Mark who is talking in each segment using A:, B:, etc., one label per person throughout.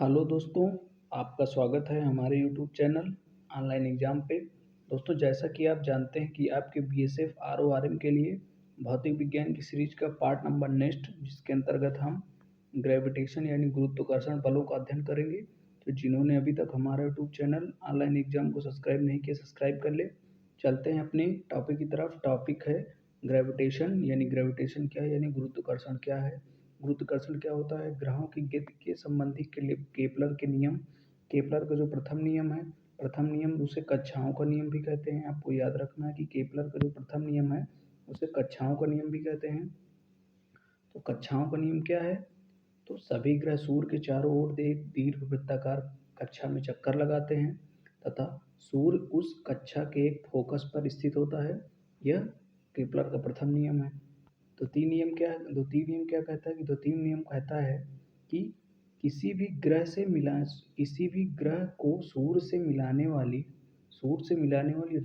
A: Hello दोस्तों, आपका स्वागत है हमारे यूट्यूब चैनल ऑनलाइन एग्ज़ाम पे। दोस्तों, जैसा कि आप जानते हैं कि आपके बीएसएफ आरओआरएम के लिए भौतिक विज्ञान की सीरीज का पार्ट नंबर नेक्स्ट, जिसके अंतर्गत हम ग्रेविटेशन यानी गुरुत्वाकर्षण बलों का अध्ययन करेंगे। तो जिन्होंने अभी तक हमारा यूट्यूब चैनल ऑनलाइन एग्ज़ाम को सब्सक्राइब नहीं किया, सब्सक्राइब कर ले। चलते हैं अपने टॉपिक की तरफ। टॉपिक है ग्रेविटेशन यानी ग्रेविटेशन क्या है, यानी गुरुत्वाकर्षण क्या है। गुरुत्वाकर्षण क्या होता है? ग्रहों की गति के संबंधी के लिए केपलर के नियम, केपलर का जो प्रथम नियम है, प्रथम नियम उसे कक्षाओं का नियम भी कहते हैं। आपको याद रखना है कि केपलर का जो प्रथम नियम है उसे कक्षाओं का नियम भी कहते हैं। तो कक्षाओं का नियम क्या है? तो सभी ग्रह सूर्य के चारों ओर एक दीर्घ वृत्ताकार कक्षा में चक्कर लगाते हैं तथा सूर्य उस कक्षा के एक फोकस पर स्थित होता है। यह केपलर का प्रथम नियम है। द्वितीय नियम क्या है? द्वितीय नियम क्या कहता है कि द्वितीय नियम कहता है कि किसी भी ग्रह को सूर्य से मिलाने वाली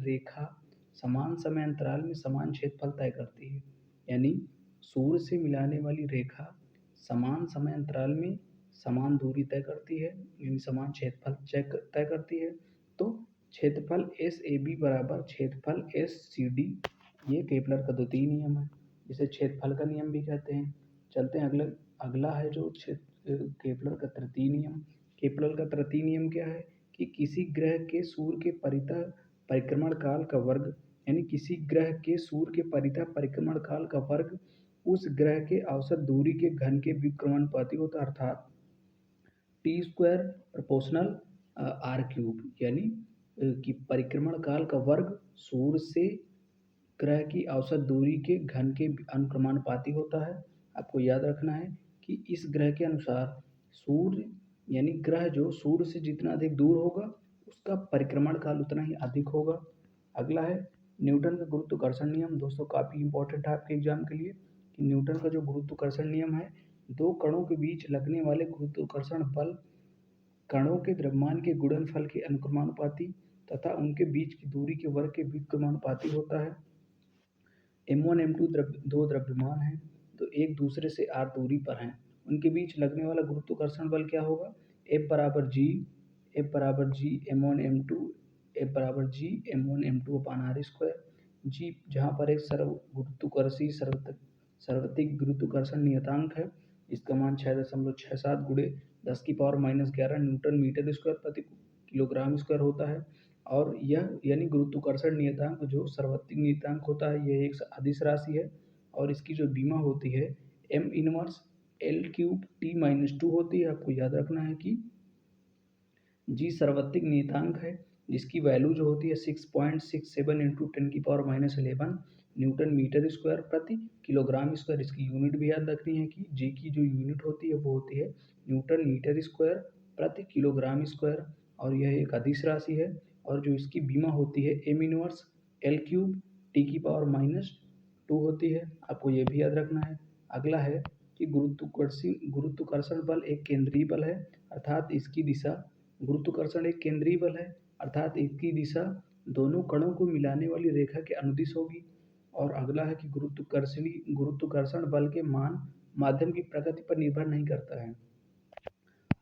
A: रेखा समान समय अंतराल में समान क्षेत्रफल तय करती है। यानी सूर्य से मिलाने वाली रेखा समान समय अंतराल में समान दूरी तय करती है, यानी समान क्षेत्रफल तय करती है। तो क्षेत्रफल एस ए बी बराबर क्षेत्रफल एस सी डी, ये केपलर का द्वितीय नियम है, जिसे क्षेत्रफल का नियम भी कहते हैं। चलते हैं अगला है जो केपलर का तृतीय नियम। केपलर का तृतीय नियम क्या है कि किसी ग्रह के सूर्य के परितः परिक्रमण काल का वर्ग, यानी किसी ग्रह के सूर्य के परितः परिक्रमण काल का वर्ग उस ग्रह के औसत दूरी के घन के व्युत्क्रमानुपाती होता है, अर्थात T square proportional R cube, यानी कि परिक्रमण काल का वर्ग सूर्य से ग्रह की औसत दूरी के घन के अनुक्रमानुपाती होता है। आपको याद रखना है कि इस ग्रह के अनुसार सूर्य यानी ग्रह जो सूर्य से जितना अधिक दूर होगा उसका परिक्रमण काल उतना ही अधिक होगा। अगला है न्यूटन का गुरुत्वाकर्षण नियम। दोस्तों, काफ़ी इंपॉर्टेंट है आपके एग्जाम के लिए कि न्यूटन का जो गुरुत्वाकर्षण नियम है, दो कणों के बीच लगने वाले गुरुत्वाकर्षण बल कणों के द्रव्यमान के गुणनफल के अनुक्रमानुपाती तथा उनके बीच की दूरी के वर्ग के व्युत्क्रमानुपाती होता है। M1 M2 दो द्रव्यमान हैं तो एक दूसरे से r दूरी पर हैं, उनके बीच लगने वाला गुरुत्वाकर्षण बल क्या होगा? F बराबर G M1 M2 F बराबर G M1 M2 अपान r स्क्वायर। G जहाँ पर एक सार्वत्रिक गुरुत्वाकर्षण नियतांक है, इसका मान 6.67 गुणे 10⁻⁻11 न्यूटन मीटर स्क्वायर प्रति किलोग्राम स्क्वायर होता है। और यह यानी गुरुत्वाकर्षण नियतांक जो सार्वत्रिक नियतांक होता है, यह एक अदिश राशि है और इसकी जो बीमा होती है m inverse L cube T-2 होती है। आपको याद रखना है कि जी सार्वत्रिक नियतांक है जिसकी वैल्यू जो होती है 6.67 इंटू 10⁻11 न्यूटन मीटर स्क्वायर प्रति किलोग्राम स्क्वायर। इसकी यूनिट भी याद रखनी है कि जी की जो यूनिट होती है वो होती है न्यूटन मीटर स्क्वायर प्रति किलोग्राम स्क्वायर, और यह एक अदिश राशि है। और जो इसकी बीमा होती है m inverse L cube T⁻² होती है। आपको ये भी याद रखना है। अगला है कि गुरुत्वाकर्षण बल एक केंद्रीय बल है, अर्थात इसकी दिशा गुरुत्वाकर्षण एक केंद्रीय बल है अर्थात इसकी दिशा दोनों कणों को मिलाने वाली रेखा के अनुदिश होगी। और अगला है कि गुरुत्वाकर्षण बल के मान माध्यम की प्रकृति पर निर्भर नहीं करता है।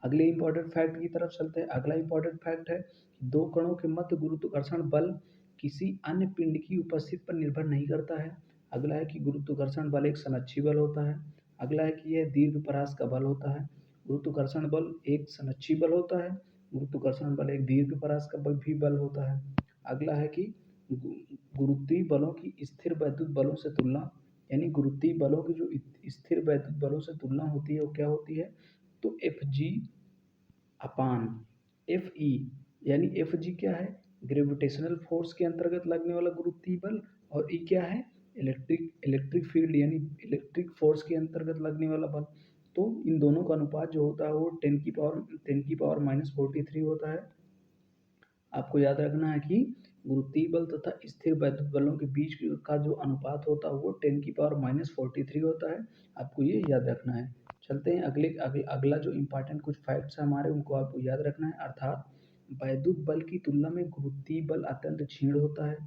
A: अगले इंपॉर्टेंट फैक्ट की तरफ चलते हैं। अगला इंपॉर्टेंट फैक्ट है कि दो कणों के मध्य गुरुत्वाकर्षण बल किसी अन्य पिंड की उपस्थिति पर निर्भर नहीं करता है। अगला है कि गुरुत्वाकर्षण बल एक संरक्षी बल होता है। अगला है कि यह दीर्घ परास का बल होता है। गुरुत्वाकर्षण बल एक संरक्षी बल होता है, गुरुत्वाकर्षण बल एक दीर्घ परास का भी बल होता है। अगला है कि गुरुत्वीय बलों की स्थिर वैद्युत बलों से तुलना, यानी गुरुत्वीय बलों की जो स्थिर वैद्युत बलों से तुलना होती है वो क्या होती है? तो Fg अपान Fe, यानी Fg क्या है? ग्रेविटेशनल फोर्स के अंतर्गत लगने वाला गुरुत्वीय बल, और E क्या है? इलेक्ट्रिक फील्ड यानी इलेक्ट्रिक फोर्स के अंतर्गत लगने वाला बल। तो इन दोनों का अनुपात जो होता है वो 10⁻⁻43 होता है। आपको याद रखना है कि गुरुत्वीय बल तथा स्थिर वैद्युत बलों के बीच का जो अनुपात होता है वो 10⁻⁻43 होता है। आपको ये याद रखना है। चलते हैं अगला जो इम्पोर्टेंट कुछ फैक्ट्स हैं हमारे, उनको आपको याद रखना है। अर्थात वैद्युत बल की तुलना में गुरुत्वीय बल अत्यंत क्षीण होता है।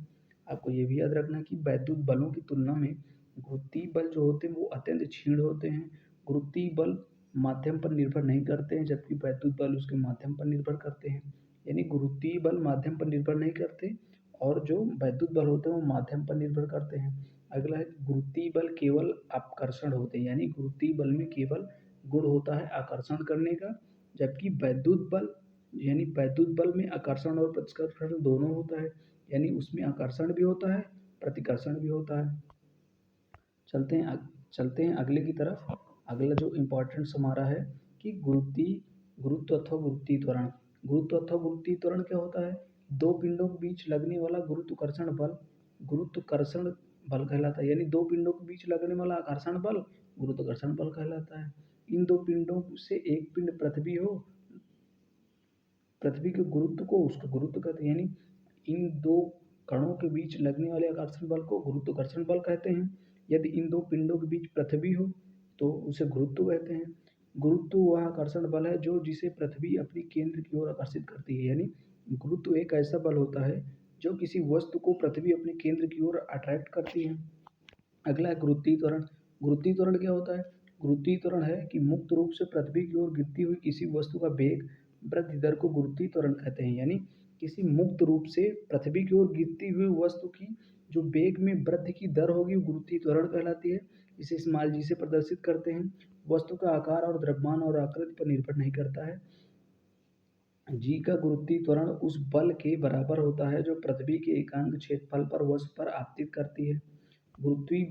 A: आपको ये भी याद रखना है कि वैद्युत बलों की तुलना में गुरुत्वीय बल जो होते हैं वो अत्यंत क्षीण होते हैं। गुरुत्वीय बल माध्यम पर निर्भर नहीं करते हैं, जबकि वैद्युत बल उसके माध्यम पर निर्भर करते हैं। यानी गुरुत्वीय बल माध्यम पर निर्भर नहीं करते और जो वैद्युत बल होते हैं वो माध्यम पर निर्भर करते हैं। अगला है गुरुत्वीय बल केवल आकर्षण होते हैं, यानी गुरुत्वीय बल में केवल गुण होता है आकर्षण करने का, जबकि वैद्युत बल में आकर्षण और प्रतिकर्षण दोनों होता है, यानी उसमें आकर्षण भी होता है प्रतिकर्षण भी होता है। चलते हैं अगले की तरफ। अगला जो इम्पोर्टेंट्स हमारा है कि गुरुत्व अथवा गुरुत्वीय त्वरण। गुरुत्व अथवा गुरुत्वीय त्वरण क्या होता है? दो पिंडों के बीच लगने वाला गुरुत्वाकर्षण बल कहलाता है, यानी दो पिंडों के बीच लगने वाला आकर्षण बल गुरुत्वाकर्षण बल कहलाता है। इन दो पिंडों से एक पिंड पृथ्वी हो, पृथ्वी के गुरुत्व को उसका गुरुत्व कहते हैं, यानी इन दो कणों के बीच लगने वाले आकर्षण बल को गुरुत्वाकर्षण बल कहते हैं। यदि इन दो पिंडों के बीच पृथ्वी हो तो उसे गुरुत्व कहते हैं। गुरुत्व वह आकर्षण बल है जो जिसे पृथ्वी अपनी केंद्र की ओर आकर्षित करती है, यानी गुरुत्व एक ऐसा बल होता है जो किसी वस्तु को पृथ्वी अपने केंद्र की ओर अट्रैक्ट करती है। अगला है गुरुत्वीय त्वरण। गुरुत्वीय त्वरण क्या होता है? गुरुत्वीय त्वरण है कि मुक्त रूप से पृथ्वी की ओर गिरती हुई किसी वस्तु का वेग वृद्धि दर को गुरुत्वीय त्वरण कहते हैं, यानी किसी मुक्त रूप से पृथ्वी की ओर गिरती हुई वस्तु की जो वेग में वृद्धि की दर होगी वो गुरुत्वीय त्वरण कहलाती है। इसे स्मॉल जी से प्रदर्शित करते हैं। वस्तु का आकार और द्रव्यमान और आकृति पर निर्भर नहीं करता है। जी का गुरुत्वीय त्वरण उस बल के बराबर होता है जो पृथ्वी के एकांक क्षेत्रफल पर वस्तु पर आपतित करती है। गुरुत्वीय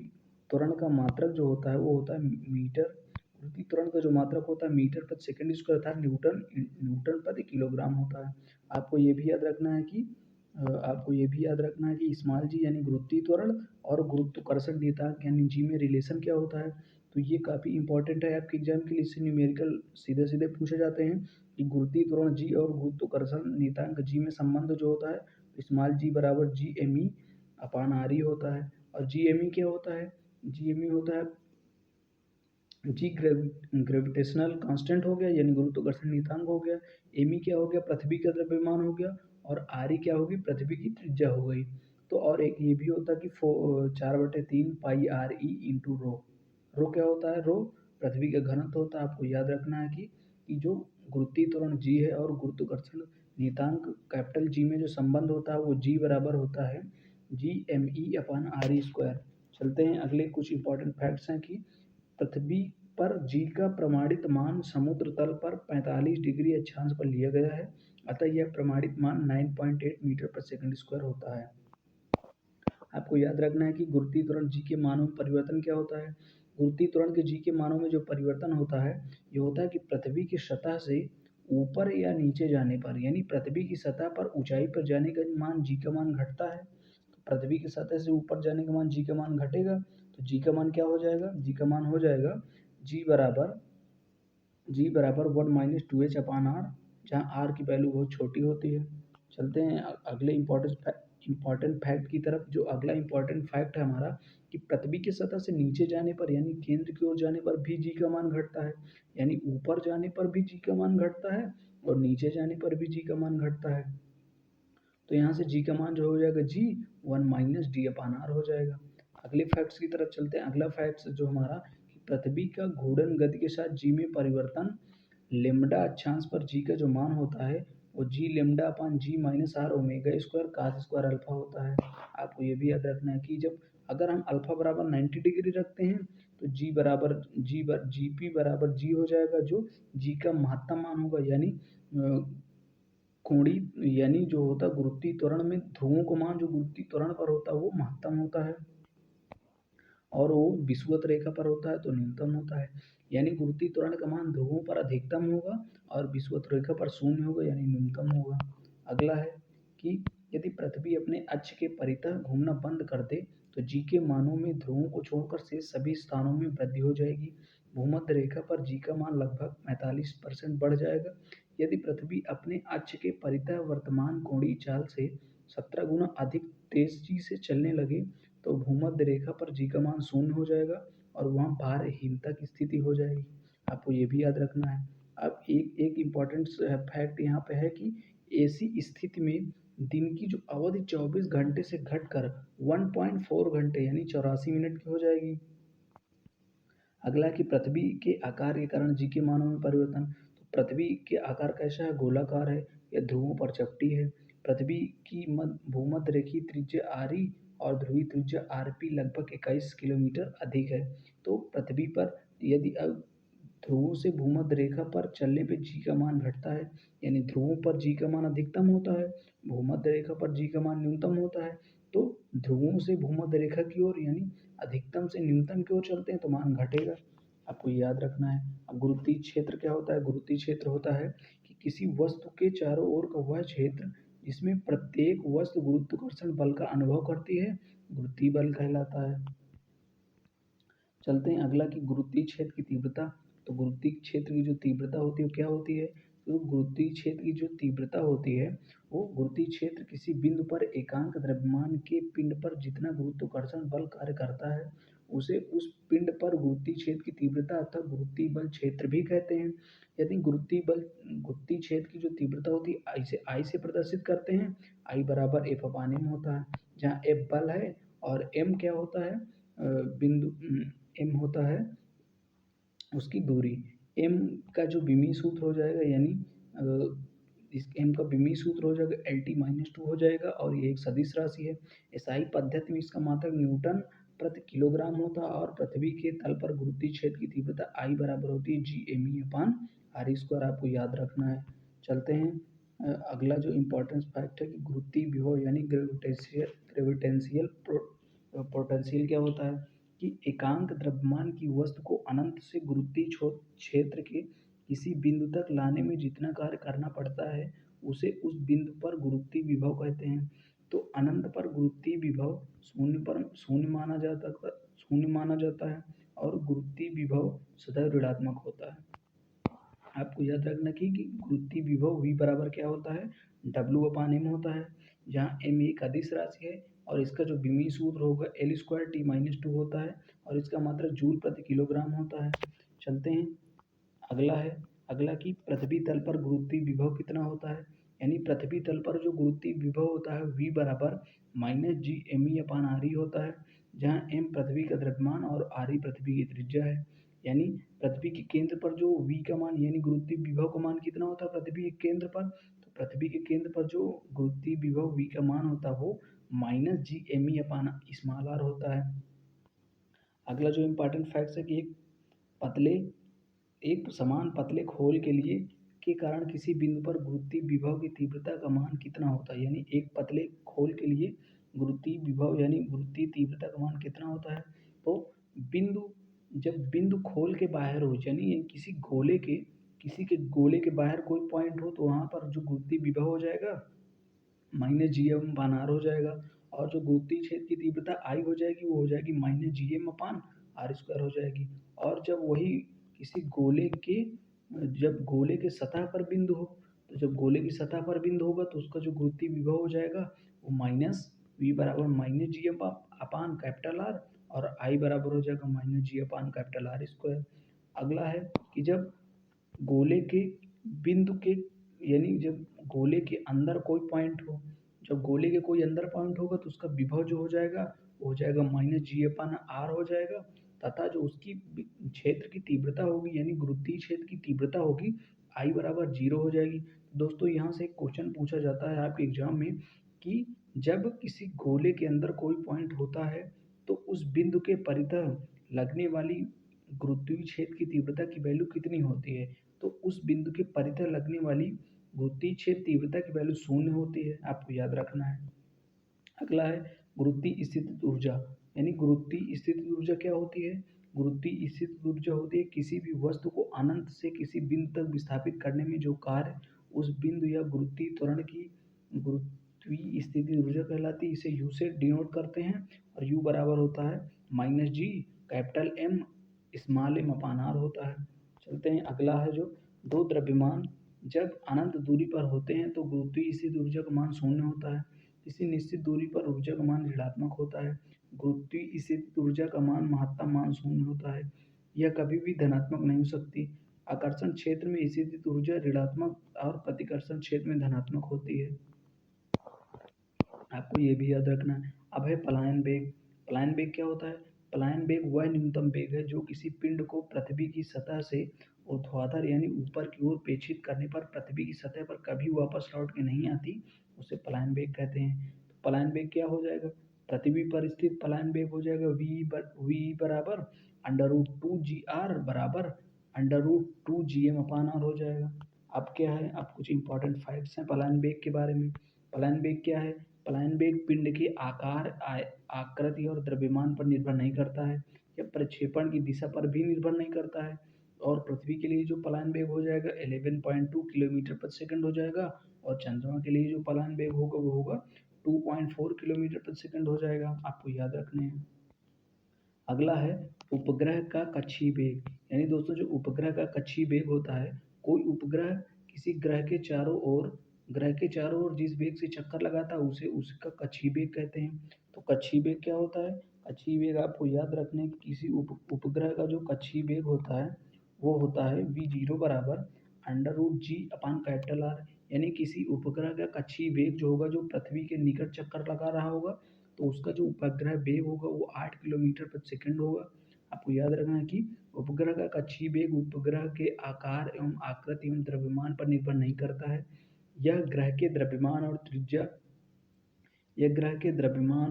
A: त्वरण का मात्रक जो होता है वो होता है मीटर। गुरुत्वीय त्वरण का जो मात्रक होता है मीटर प्रति सेकंड स्क्वायर अर्थात न्यूटन प्रति किलोग्राम होता है। आपको ये भी याद रखना है कि स्मॉल जी यानी गुरुत्वीय त्वरण और गुरुत्वाकर्षण नियतांक यानी जी में रिलेशन क्या होता है। तो ये काफ़ी इंपॉर्टेंट है आपके एग्जाम के लिए। इससे न्यूमेरिकल सीधे सीधे पूछे जाते हैं कि गुरुत्वीय त्वरण जी और गुरुत्वाकर्षण नियतांक जी में संबंध जो होता है स्मॉल जी बराबर जी एम ई अपान आर ई होता है। और जी एम ई क्या होता है? जी एम ई होता है जी ग्रेविटेशनल कांस्टेंट हो गया, यानी गुरुत्वाकर्षण नियतांक हो गया। एम ई क्या हो गया? पृथ्वी का द्रव्यमान हो गया। और आर ई क्या होगी? पृथ्वी की त्रिज्या हो गई। तो और एक ये भी होता है कि 4/3 पाई आर ई इंटू रो। रो क्या होता है? रो पृथ्वी का घनत्व होता है। आपको याद रखना है कि जो गुरुत्वीय त्वरण जी है और गुरुत्वाकर्षण नियतांक कैपिटल जी में जो संबंध होता है वो जी बराबर होता है G M E upon R E square. चलते हैं अगले कुछ इंपॉर्टेंट फैक्ट्स हैं कि पृथ्वी पर जी का प्रमाणित मान समुद्र तल पर 45 डिग्री अक्षांश पर लिया गया है, अतः यह प्रमाणित मान 9.8 मीटर पर सेकंड स्क्वायर होता है। आपको याद रखना है कि गुरुत्वीय त्वरण जी के मानों में परिवर्तन क्या होता है। गुरुत्वीय त्वरण के जी के मानों में जो परिवर्तन होता है ये होता है कि पृथ्वी की सतह से ऊपर या नीचे जाने पर, यानी पृथ्वी की सतह पर ऊंचाई पर जाने का मान जी का मान घटता है। तो पृथ्वी की सतह से ऊपर जाने का मान जी का मान घटेगा, तो जी का मान क्या हो जाएगा? जी का मान हो जाएगा जी बराबर 1 - 2h अपान आर, जहाँ आर की वैल्यू बहुत छोटी होती है। चलते हैं अगले इंपॉर्टेंट फैक्ट की तरफ। जो अगला इंपॉर्टेंट फैक्ट है हमारा कि पृथ्वी की सतह से नीचे जाने पर यानी केंद्र की ओर जाने पर भी जी का मान घटता है, यानी ऊपर जाने पर भी जी का मान घटता है और नीचे जाने पर भी जी का मान घटता है। तो यहाँ से जी का मान जो हो जाएगा जी 1 - d अपान आर हो जाएगा। अगले फैक्ट्स की तरफ चलते हैं। अगला फैक्ट्स जो हमारा कि पृथ्वी का घूर्णन गति के साथ जी में परिवर्तन लेमडा अक्षांश पर जी का जो मान होता है वो G lambda upon G minus R omega square cos square alpha होता है। आपको ये भी याद रखना है कि जब अगर हम अल्फा बराबर 90 डिग्री रखते हैं तो जी पी बराबर जी हो जाएगा, जो जी का महत्तम मान होगा, यानी कोणीय यानी जो होता है गुरुत्वीय त्वरण में ध्रुवों का मान जो गुरुत्वीय त्वरण पर होता है वो महत्तम होता है और वो विषुवत रेखा पर होता है तो न्यूनतम होता है। यानी गुरुत्वीय त्वरण का मान ध्रुवों पर अधिकतम होगा और विषुवत रेखा पर शून्य होगा, यानी न्यूनतम होगा। अगला है कि यदि पृथ्वी अपने अक्ष के परितः घूमना बंद कर दे तो जी के मानों में ध्रुवों को छोड़कर शेष सभी स्थानों में वृद्धि हो जाएगी। भूमध्य रेखा पर जी का मान लगभग 45% बढ़ जाएगा। यदि पृथ्वी अपने अक्ष के परितः वर्तमान कोणीय चाल से 17 गुना अधिक तेजी से चलने लगे तो भूमध्य रेखा पर जी का मान शून्य हो जाएगा और वहाँ भारहीनता की स्थिति हो जाएगी। आपको ये भी याद रखना है। अब एक इम्पॉर्टेंट फैक्ट यहाँ पे है कि ऐसी स्थिति में दिन की जो अवधि 24 घंटे से घटकर 1.4 घंटे यानी 84 मिनट की हो जाएगी। अगला कि पृथ्वी के आकार के कारण जी के मानों में परिवर्तन। तो पृथ्वी के आकार कैसा है, गोलाकार है या ध्रुवों पर चपटी है। पृथ्वी की भूमध्य रेखीय त्रिज्या आरई और ध्रुवीय त्रिज्या आरपी लगभग 21 किलोमीटर अधिक है। तो पृथ्वी पर यदि अब ध्रुवों से भूमध्य रेखा पर चलने पे जी का मान घटता है, यानी ध्रुवों पर जी का मान अधिकतम होता है, भूमध्य रेखा पर जी का मान न्यूनतम होता है। तो ध्रुवों से भूमध्य रेखा की ओर यानी अधिकतम से न्यूनतम की ओर चलते हैं तो मान घटेगा, आपको याद रखना है। अब गुरुत्वीय क्षेत्र क्या होता है, गुरुत्वीय क्षेत्र होता है कि किसी वस्तु के चारों ओर का वह क्षेत्र जिसमें प्रत्येक वस्तु गुरुत्वाकर्षण बल का अनुभव करती है, गुरुत्वीय बल कहलाता है। चलते हैं अगला कि गुरुत्वीय क्षेत्र की तीव्रता। तो गुरुत्वीय क्षेत्र की जो तीव्रता होती है वो क्या होती है, तो गुरुत्वीय क्षेत्र की जो तीव्रता होती है वो गुरुत्वीय क्षेत्र किसी बिंदु पर एकांक द्रव्यमान के पिंड पर जितना गुरुत्वाकर्षण बल कार्य करता है उसे उस पिंड पर गुरुत्वीय क्षेत्र की तीव्रता अर्थात गुरुत्वीय बल क्षेत्र भी कहते हैं। यदि गुरुत्वीय क्षेत्र की जो तीव्रता होती है आई से प्रदर्शित करते हैं, आई बराबर एफ अपान एम होता है, जहाँ एफ बल है और एम क्या होता है, बिंदु एम होता है उसकी दूरी। एम का जो विमीय सूत्र हो जाएगा यानी इस एम का विमीय सूत्र हो जाएगा LT-2 हो जाएगा और ये एक सदिश राशि है। एसआई पद्धति में इसका मात्रक न्यूटन प्रति किलोग्राम होता है और पृथ्वी के तल पर गुरुत्वीय क्षेत्र की तीव्रता आई बराबर होती है G_me/r², आपको याद रखना है। चलते हैं अगला जो इम्पोर्टेंस फैक्ट है कि गुरुत्वीय विभव यानी ग्रेविटेंशियल पोटेंशियल क्या होता है कि एकांक द्रव्यमान की वस्तु को अनंत से गुरुत्वीय क्षेत्र के किसी बिंदु तक लाने में जितना कार्य करना पड़ता है उसे उस बिंदु पर गुरुत्वीय विभव कहते हैं। तो अनंत पर गुरुत्वीय विभव शून्य माना जाता है और गुरुत्वीय विभव सदैव ऋणात्मक होता है। आपको याद रखना कि गुरुत्वीय विभव v बराबर क्या होता है, W/m होता है, जहाँ m एक अदिश राशि है और इसका जो विमीय सूत्र होगा L² T-2 होता है और इसका मात्रक जूल प्रति किलोग्राम होता है। चलते हैं अगला कि पृथ्वी तल पर गुरुत्वीय विभव कितना होता है, यानी पृथ्वी तल पर जो गुरुत्वीय विभव होता है v बराबर -G_me/re होता है, जहाँ m पृथ्वी का द्रव्यमान और re पृथ्वी की त्रिज्या है। यानी पृथ्वी के केंद्र पर जो v का मान यानी गुरुत्वीय विभव का मान कितना होता है पृथ्वी के केंद्र पर, तो पृथ्वी के केंद्र पर जो गुरुत्वीय विभव v का मान होता है वो -G_me/r होता है। अगला जो इम्पोर्टेंट फैक्ट है कि एक समान पतले खोल के कारण किसी बिंदु पर गुरुत्वीय विभव की तीव्रता का मान कितना होता है, यानी एक पतले खोल के लिए गुरुत्वीय विभव यानी गुरुत्वीय तीव्रता का मान कितना होता है। तो जब बिंदु खोल के बाहर हो यानी किसी के गोले के बाहर कोई पॉइंट हो तो वहाँ पर जो गुरुत्वीय विभव हो जाएगा -Gm/r हो जाएगा और जो गुरुत्वीय क्षेत्र की तीव्रता आई हो जाएगी वो हो जाएगी -Gm/r² हो जाएगी। और जब वही किसी जब गोले के सतह पर बिंदु हो, तो जब गोले की सतह पर बिंदु होगा तो उसका जो गुरुत्वीय विभव हो जाएगा वो v बराबर -Gm/R और I बराबर हो जाएगा -G/R²। अगला है कि जब गोले के बिंदु के यानी जब गोले के अंदर कोई पॉइंट हो, जब गोले के कोई अंदर पॉइंट होगा तो उसका विभव जो हो जाएगा वो हो जाएगा -G/R हो जाएगा तथा जो उसकी क्षेत्र की तीव्रता होगी यानी गुरुत्वीय क्षेत्र की तीव्रता होगी I बराबर 0 हो जाएगी। दोस्तों यहाँ से एक क्वेश्चन पूछा जाता है आपके एग्जाम में कि जब किसी गोले के अंदर कोई पॉइंट होता है तो उस बिंदु के परितः लगने वाली गुरुत्वीय क्षेत्र की तीव्रता की वैल्यू कितनी होती है, तो उस बिंदु के परितः लगने वाली गुरुत्वीय क्षेत्र तीव्रता की वैल्यू 0 होती है, आपको याद रखना है। अगला है गुरुत्वीय स्थितिज ऊर्जा, यानी गुरुत्वीय स्थितिज ऊर्जा क्या होती है, गुरुत्वीय स्थितिज ऊर्जा होती है किसी भी वस्तु को अनंत से किसी बिंदु तक विस्थापित करने में जो कार्य उस बिंदु या गुरुत्वीय त्वरण की गुरुत्वीय स्थितिज ऊर्जा कहलाती है। इसे U से डिनोट करते हैं और U बराबर होता है -G_m/r होता है। चलते हैं अगला है जो दो द्रव्यमान जब अनंत दूरी पर होते हैं तो गुरुत्वीय स्थितिज ऊर्जा का मान 0 होता है, किसी निश्चित दूरी पर ऊर्जा का मान ऋणात्मक होता है। गुरुत्वीय स्थितिज ऊर्जा का मान महत्तम मान 0 होता है, यह कभी भी धनात्मक नहीं हो सकती। आकर्षण क्षेत्र में स्थितिज ऊर्जा ऋणात्मक और प्रतिकर्षण क्षेत्र में धनात्मक होती है, आपको ये भी याद रखना है। अब है पलायन वेग। पलायन वेग क्या होता है, पलायन वेग वह न्यूनतम वेग है जो किसी पिंड को पृथ्वी की सतह से ऊर्ध्वाधर यानी ऊपर की ओर प्रेक्षित करने पर पृथ्वी की सतह पर कभी वापस लौट के नहीं आती, उसे पलायन वेग कहते हैं। तो पलायन वेग क्या हो जाएगा, पृथ्वी पर स्थित पलायन वेग हो जाएगा वी बराबर √2 g r बराबर √2 gm/r हो जाएगा। अब क्या है, अब कुछ इंपॉर्टेंट फैक्ट्स हैं पलायन वेग के बारे में। पलायन वेग क्या है, पलायन वेग पिंड के आकार, आकृति और द्रव्यमान पर निर्भर नहीं करता है, या प्रक्षेपण की दिशा पर भी निर्भर नहीं करता है। और पृथ्वी के लिए जो पलायन वेग हो जाएगा 11.2 किलोमीटर प्रति सेकंड हो जाएगा, और चंद्रमा के लिए जो पलायन वेग होगा वो होगा 2.4 किलोमीटर प्रति सेकंड हो जाएगा। आपको याद रखने हैं। अगला है उपग्रह का कक्षीय वेग, यानी दोस्तों जो उपग्रह का कक्षीय वेग होता है, कोई उपग्रह किसी ग्रह के चारों ओर जिस वेग से चक्कर लगाता है उसे उसका कक्षीय वेग कहते हैं। तो कक्षीय वेग क्या होता है, कक्षीय वेग आपको याद रखने की किसी उपग्रह का जो कक्षीय वेग होता है वो होता है v0 बराबर √g/R, यानी किसी उपग्रह का कक्षीय वेग जो होगा, जो पृथ्वी के निकट चक्कर लगा रहा होगा, तो उसका जो उपग्रह वेग होगा वो 8 किलोमीटर प्रति सेकंड होगा। आपको याद रखना है कि उपग्रह का कक्षीय वेग उपग्रह के आकार एवं आकृति एवं द्रव्यमान पर निर्भर नहीं करता है, यह ग्रह के द्रव्यमान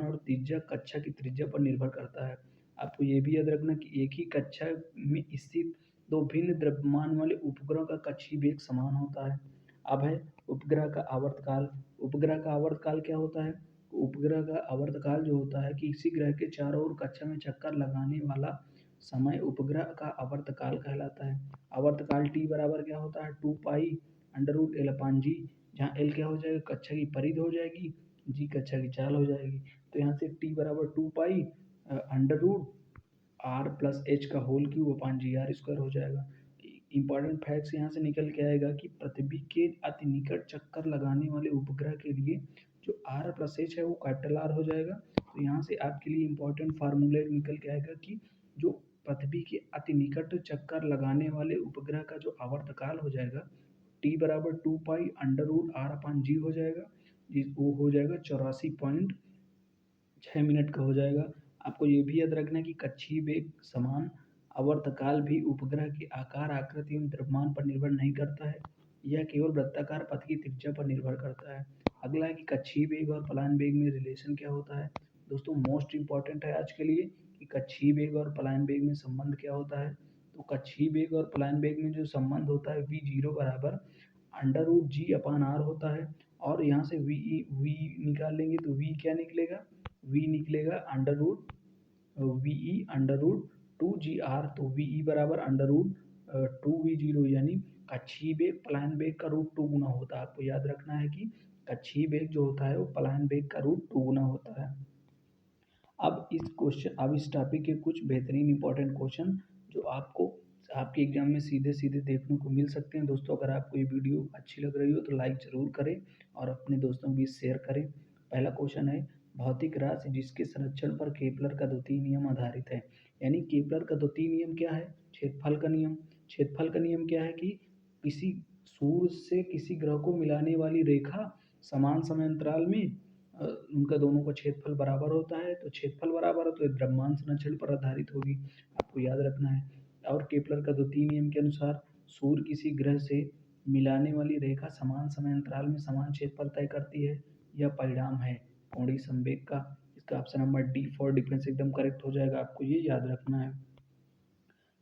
A: और त्रिज्या कक्षा की त्रिज्या पर निर्भर करता है। आपको ये भी याद रखना कि एक ही कक्षा में स्थित दो भिन्न द्रव्यमान वाले उपग्रहों का कक्षीय वेग समान होता है। अब है उपग्रह का आवर्तकाल। उपग्रह का आवर्तकाल क्या होता है, उपग्रह का आवर्तकाल जो होता है कि किसी ग्रह के चारों ओर कक्षा में चक्कर लगाने वाला समय उपग्रह का आवर्तकाल कहलाता है। आवर्तकाल टी बराबर क्या होता है 2π√L/g, जहाँ L क्या हो जाएगा, कक्षा की परिधि हो जाएगी, जी कक्षा की चाल हो जाएगी। तो यहाँ से टी बराबर 2π√R+h का होल क्यूब अपान GR² हो जाएगा। इंपॉर्टेंट फैक्ट्स यहाँ से निकल के आएगा कि पृथ्वी के अति निकट चक्कर लगाने वाले उपग्रह के लिए जो R+h है वो कैपिटल R हो जाएगा। तो यहाँ से आपके लिए इंपॉर्टेंट फार्मूला निकल के आएगा कि जो पृथ्वी के अति निकट चक्कर लगाने वाले उपग्रह का जो आवर्तकाल हो जाएगा टी बराबर 2π√R/g हो जाएगा, वो हो जाएगा 84.6 मिनट का हो जाएगा। आपको ये भी याद रखना है कि कक्षीय वेग समान आवर्तकाल भी उपग्रह के आकार, आकृति एवं द्रव्यमान पर निर्भर नहीं करता है, यह केवल वृत्ताकार पथ की त्रिज्या पर निर्भर करता है। अगला है कि कक्षीय वेग और पलायन वेग में रिलेशन क्या होता है। दोस्तों मोस्ट इंपॉर्टेंट है आज के लिए कि कक्षीय वेग और पलायन वेग में संबंध क्या होता है। तो कक्षीय वेग और पलायन वेग में जो संबंध होता है v0 बराबर √g/r होता है, और यहाँ से v निकाल लेंगे तो v क्या निकलेगा, v निकलेगा √2gr, तो ve बराबर √2v0, यानी कक्षीय वेग पलायन वेग का √2 गुना होता है। आपको याद रखना है कि कक्षीय वेग जो होता है वो पलायन वेग का √2 गुना होता है। अब इस टॉपिक के कुछ बेहतरीन इंपॉर्टेंट क्वेश्चन जो आपको आपके एग्जाम में सीधे सीधे देखने को मिल सकते हैं। दोस्तों अगर आपको ये वीडियो अच्छी लग रही हो तो लाइक ज़रूर करें और अपने दोस्तों के बीच शेयर करें। पहला क्वेश्चन है, भौतिक राशि जिसके संरक्षण पर केपलर का द्वितीय नियम आधारित है। यानी केपलर का द्वितीय नियम क्या है, क्षेत्रफल का नियम। क्षेत्रफल का नियम क्या है कि किसी सूर्य से किसी ग्रह को मिलाने वाली रेखा समान समय अंतराल में उनका दोनों का क्षेत्रफल बराबर होता है, तो क्षेत्रफल बराबर है तो द्रव्यमान संरक्षण पर आधारित होगी, आपको याद रखना है। और केपलर का द्वितीय नियम के अनुसार सूर्य किसी ग्रह से मिलाने वाली रेखा समान समय अंतराल में समान क्षेत्रफल तय करती है, यह परिणाम है कोणीय संवेग का। इसका option number D for difference एकदम करेक्ट हो जाएगा, आपको ये याद रखना है।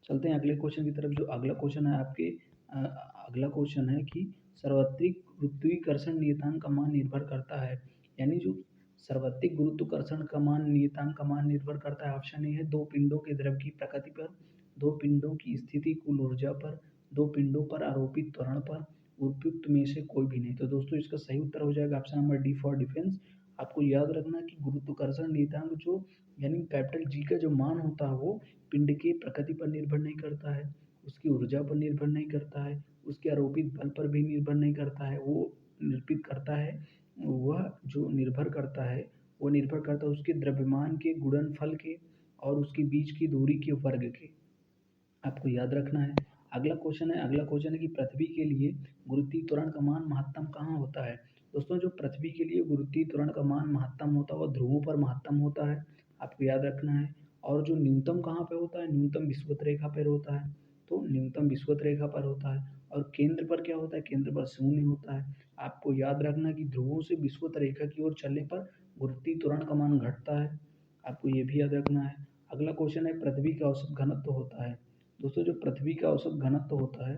A: चलते हैं अगले क्वेश्चन की तरफ। जो अगला क्वेश्चन है आपके अगला क्वेश्चन है कि सार्वत्रिक गुरुत्वाकर्षण नियतांक का मान निर्भर करता है। यानी जो सार्वत्रिक गुरुत्वाकर्षण का मान नियतांक का मान निर्भर करता है, ऑप्शन ए है दो पिंडों के द्रव की प्रकृति पर, दो पिंडों की स्थिति कुल ऊर्जा पर, दो पिंडों पर आरोपित त्वरण पर, उपयुक्त में से कोई भी नहीं। तो दोस्तों इसका सही उत्तर हो जाएगा option number D for defence. आपको याद रखना कि गुरुत्वाकर्षण नियतांक जो यानी कैपिटल जी का जो मान होता है वो पिंड की प्रकृति पर निर्भर नहीं करता है, उसकी ऊर्जा पर निर्भर नहीं करता है, उसके आरोपित बल पर भी निर्भर नहीं करता है। वो निर्भर करता है उसके द्रव्यमान के गुणनफल के और उसके बीच की दूरी के वर्ग के, आपको याद रखना है। अगला क्वेश्चन है कि पृथ्वी के लिए गुरुत्वीय त्वरण का मान महत्तम कहाँ होता है। दोस्तों जो पृथ्वी के लिए गुरुत्वीय त्वरण का मान महत्तम होता है वह ध्रुवों पर महत्तम होता है, आपको याद रखना है। और जो न्यूनतम कहाँ पे होता है, न्यूनतम विषुवत रेखा पर होता है, तो न्यूनतम विषुवत रेखा पर होता है। और केंद्र पर क्या होता है, केंद्र पर शून्य होता है। आपको याद रखना कि ध्रुवों से विषुवत रेखा की ओर चलने पर गुरुत्वीय त्वरण का मान घटता है, आपको ये भी याद रखना है। अगला क्वेश्चन है, पृथ्वी का औसत घनत्व होता है। दोस्तों जो पृथ्वी का औसत घनत्व होता है,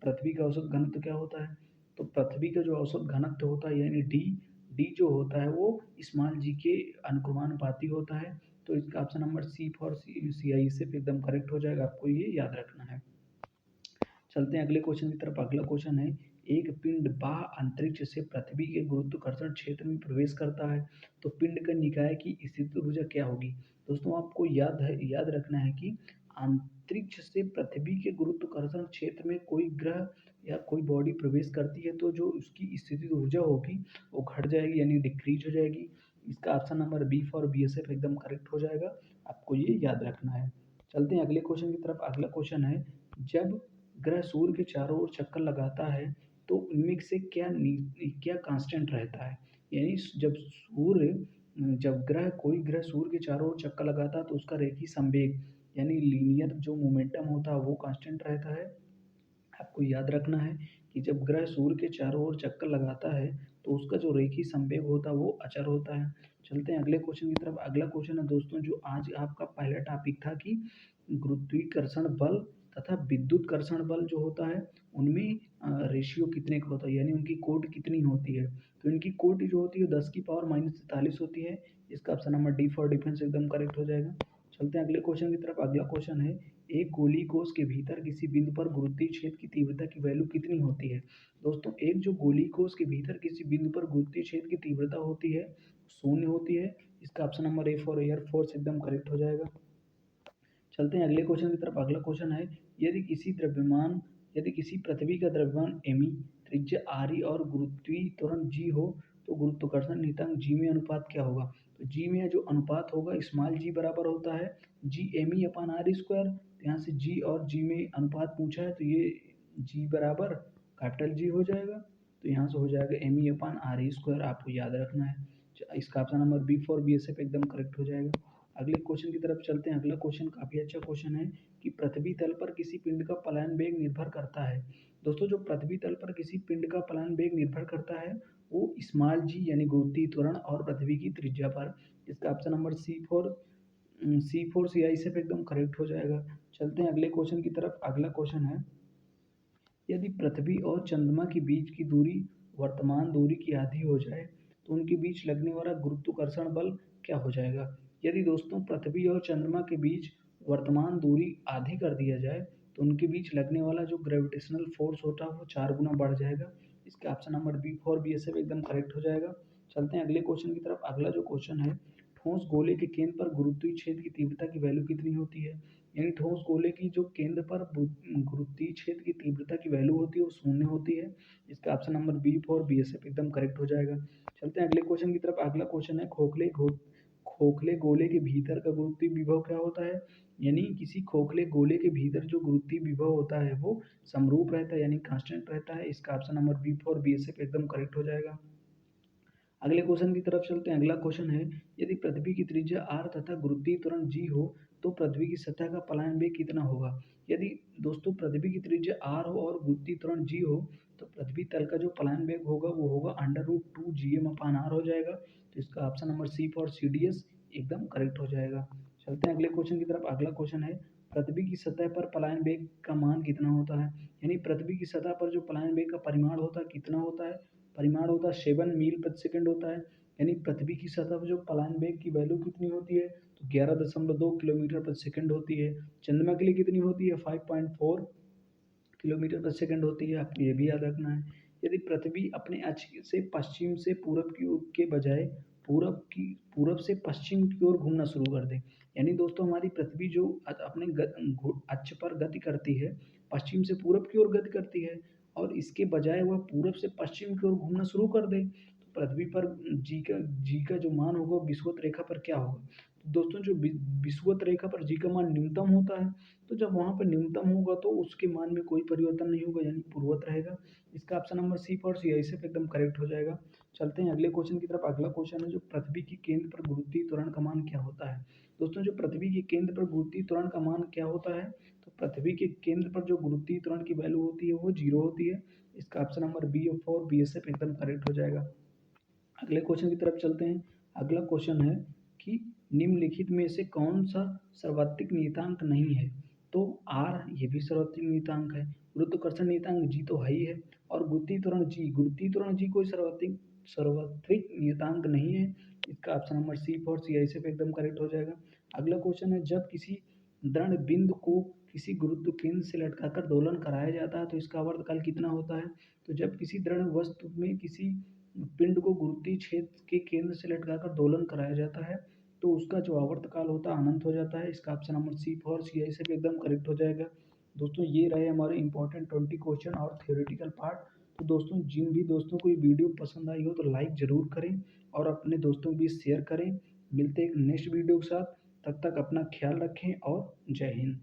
A: पृथ्वी का औसत घनत्व क्या होता है, तो पृथ्वी का जो औसत घनत्व होता है यानी डी, डी जो होता है वो स्मॉल जी के अनुक्रमानुपाती होता है। तो इसका ऑप्शन नंबर सी फॉर सी आई से एकदम करेक्ट हो जाएगा, आपको ये याद रखना है। चलते हैं अगले क्वेश्चन की तरफ। अगला क्वेश्चन है, एक पिंड बाह्य अंतरिक्ष से पृथ्वी के गुरुत्वाकर्षण क्षेत्र में प्रवेश करता है तो पिंड का निकाय की स्थितिज ऊर्जा क्या होगी। दोस्तों आपको याद रखना है कि अंतरिक्ष से पृथ्वी के गुरुत्वाकर्षण क्षेत्र में कोई ग्रह या कोई बॉडी प्रवेश करती है तो जो उसकी स्थितिज ऊर्जा होगी वो घट जाएगी यानी डिक्रीज हो जाएगी। इसका option number B for B S F एकदम करेक्ट हो जाएगा, आपको ये याद रखना है। चलते हैं अगले क्वेश्चन की तरफ। अगला क्वेश्चन है, जब ग्रह सूर्य के चारों ओर चक्कर लगाता है तो उनमें से क्या कांस्टेंट रहता है, यानी जब कोई ग्रह सूर्य के चारों ओर चक्कर लगाता है तो उसका रेखीय संवेग यानी लीनियर जो मोमेंटम होता है वो कांस्टेंट रहता है। आपको याद रखना है कि जब ग्रह सूर्य के चारों ओर चक्कर लगाता है तो उसका जो रेखीय संवेग होता है वो अचर होता है। चलते हैं अगले क्वेश्चन की तरफ। अगला क्वेश्चन है दोस्तों, जो आज आपका पहला टॉपिक था कि गुरुत्वाकर्षण बल तथा विद्युत कर्षण बल जो होता है उनमें रेशियो कितने का होता है, यानी उनकी कोट कितनी होती है। तो इनकी कोट जो होती है 10⁻⁻43 होती है। इसका option number D for defence एकदम करेक्ट हो जाएगा। चलते हैं अगले क्वेश्चन की तरफ। अगला क्वेश्चन है, एक गोली कोष के भीतर किसी बिंदु पर गुरुत्वीय क्षेत्र की तीव्रता की वैल्यू कितनी होती है। दोस्तों एक जो गोली कोष के भीतर किसी बिंदु पर गुरुत्वीय क्षेत्र की तीव्रता होती है 0 होती है। इसका option number A for air force एकदम करेक्ट हो जाएगा। चलते हैं अगले क्वेश्चन की तरफ। अगला क्वेश्चन है, यदि किसी पृथ्वी का द्रव्यमान एमी, त्रिज्या आर ई और गुरुत्वीय त्वरण जी हो तो गुरुत्वाकर्षण नियतांक जी में अनुपात क्या होगा। तो जी में जो अनुपात होगा स्मॉल जी बराबर होता है G M E upon R square. तो यहाँ से जी और जी में अनुपात पूछा है तो ये जी बराबर कैपिटल जी हो जाएगा, तो यहाँ से हो जाएगा M E upon R E square, आपको याद रखना है। इसका option number B for B S F एकदम करेक्ट हो जाएगा। अगले क्वेश्चन की तरफ चलते हैं। अगला क्वेश्चन काफी अच्छा क्वेश्चन है कि पृथ्वी तल पर किसी पिंड का पलायन वेग निर्भर करता है। दोस्तों जो पृथ्वी तल पर किसी पिंड का पलायन वेग निर्भर करता है वो स्मॉल जी यानी गुरुत्वीय त्वरण और पृथ्वी की त्रिज्या पर। इसका ऑप्शन नंबर सी फोर सी आई से एकदम करेक्ट हो जाएगा। चलते हैं अगले क्वेश्चन की तरफ। अगला क्वेश्चन है, यदि पृथ्वी और चंद्रमा के बीच की दूरी वर्तमान दूरी की आधी हो जाए तो उनके बीच लगने वाला गुरुत्वाकर्षण बल क्या हो जाएगा। यदि दोस्तों पृथ्वी और चंद्रमा के बीच वर्तमान दूरी आधी कर दिया जाए तो उनके बीच लगने वाला जो ग्रेविटेशनल फोर्स होता है वो 4 गुना बढ़ जाएगा। इसका option number B for B S F एकदम करेक्ट हो जाएगा। चलते हैं अगले क्वेश्चन की तरफ। अगला जो क्वेश्चन है, ठोस गोले के केंद्र पर गुरुत्वीय क्षेत्र की तीव्रता की वैल्यू कितनी होती है, यानी ठोस गोले की जो केंद्र पर गुरुत्वीय क्षेत्र की तीव्रता की वैल्यू होती है वो 0 होती है। इसका option number B for B S F एकदम करेक्ट हो जाएगा। चलते हैं अगले क्वेश्चन की तरफ। अगला क्वेश्चन है, खोखले गोले के भीतर का गुरुत्वीय विभव क्या होता है, यानी किसी खोखले गोले के भीतर जो गुरुत्वीय विभव होता है वो समरूप रहता है यानी कांस्टेंट रहता है। इसका option number B for B S F एकदम करेक्ट हो जाएगा। अगले क्वेश्चन की तरफ चलते हैं। अगला क्वेश्चन है, यदि पृथ्वी की त्रिज्या r तथा गुरुत्वीय त्वरण g हो तो पृथ्वी की सतह का पलायन वेग कितना होगा। यदि दोस्तों पृथ्वी की त्रिज्या r हो और गुरुत्वीय त्वरण g हो तो पृथ्वी तल का जो पलायन वेग होगा वो होगा √2 gm/r हो जाएगा। तो इसका option number C for C D S एकदम करेक्ट हो जाएगा। चलते हैं अगले क्वेश्चन की तरफ। अगला क्वेश्चन है, पृथ्वी की सतह पर पलायन वेग का मान कितना होता है, यानी पृथ्वी की सतह पर जो पलायन वेग का परिमाण होता है कितना होता है, परिमाण होता है 7 मील प्रति सेकंड होता है। यानी पृथ्वी की सतह पर जो पलायन वेग की वैल्यू कितनी होती है तो 11.2 किलोमीटर प्रति सेकंड होती है। चंद्रमा के लिए कितनी होती है 5.4 किलोमीटर प्रति सेकंड होती है, आपको ये भी याद रखना है। यदि पृथ्वी अपने अक्ष से पश्चिम से पूरब की ओर के बजाय पूरब से पश्चिम की ओर घूमना शुरू कर दे, यानी दोस्तों हमारी पृथ्वी जो अपने अक्ष पर गति करती है पश्चिम से पूरब की ओर गति करती है और इसके बजाय वह पूरब से पश्चिम की ओर घूमना शुरू कर दे तो पृथ्वी पर जी का जो मान होगा विषुवत रेखा पर क्या होगा। तो दोस्तों जो विषुवत रेखा पर जी का मान न्यूनतम होता है, तो जब वहाँ पर न्यूनतम होगा तो उसके मान में कोई परिवर्तन नहीं होगा, यानी पूर्वत रहेगा। इसका ऑप्शन नंबर सी और सी ऐसे पे एकदम करेक्ट हो जाएगा। चलते हैं अगले क्वेश्चन की तरफ। अगला क्वेश्चन है जो पृथ्वी के केंद्र पर गुरुत्वीय त्वरण का मान क्या होता है। दोस्तों जो पृथ्वी के केंद्र पर गुरुत्वीय त्वरण का मान क्या होता है, तो पृथ्वी के केंद्र पर जो गुरुत्वीय त्वरण की वैल्यू होती है वो 0 होती है। इसका ऑप्शन नंबर बी और बी एस एफ एकदम करेक्ट हो जाएगा। अगले क्वेश्चन की तरफ चलते हैं। अगला क्वेश्चन है कि निम्नलिखित में से कौन सा सर्वाधिक नियतांक नहीं है। तो आर ये भी सर्वाधिक नियतांक है, गुरुत्वाकर्षण नियतांक जी तो है ही है, और गुरुत्वीय त्वरण जी कोई सर्वाधिक नियतांक नहीं है। इसका ऑप्शन नंबर सी फॉर सी ऐसे पे एकदम करेक्ट हो जाएगा। अगला क्वेश्चन है जब किसी दृढ़ बिंदु को किसी गुरुत्व केंद्र से लटकाकर दोलन कराया जाता है तो इसका आवर्तकाल कितना होता है। तो जब किसी दृढ़ वस्तु में किसी पिंड को गुरुत्वीय क्षेत्र के केंद्र से लटकाकर दोलन कराया जाता है तो उसका जो आवर्तकाल होता है अनंत हो जाता है। इसका ऑप्शन नंबर सी फॉर सी ऐसे भी एकदम करेक्ट हो जाएगा। दोस्तों ये रहे हमारे इंपॉर्टेंट 20 क्वेश्चन और थ्योरेटिकल पार्ट। तो दोस्तों जिन भी दोस्तों को ये वीडियो पसंद आई हो तो लाइक ज़रूर करें और अपने दोस्तों के बीच शेयर करें। मिलते हैं एक नेक्स्ट वीडियो के साथ, तब तक अपना ख्याल रखें और जय हिंद।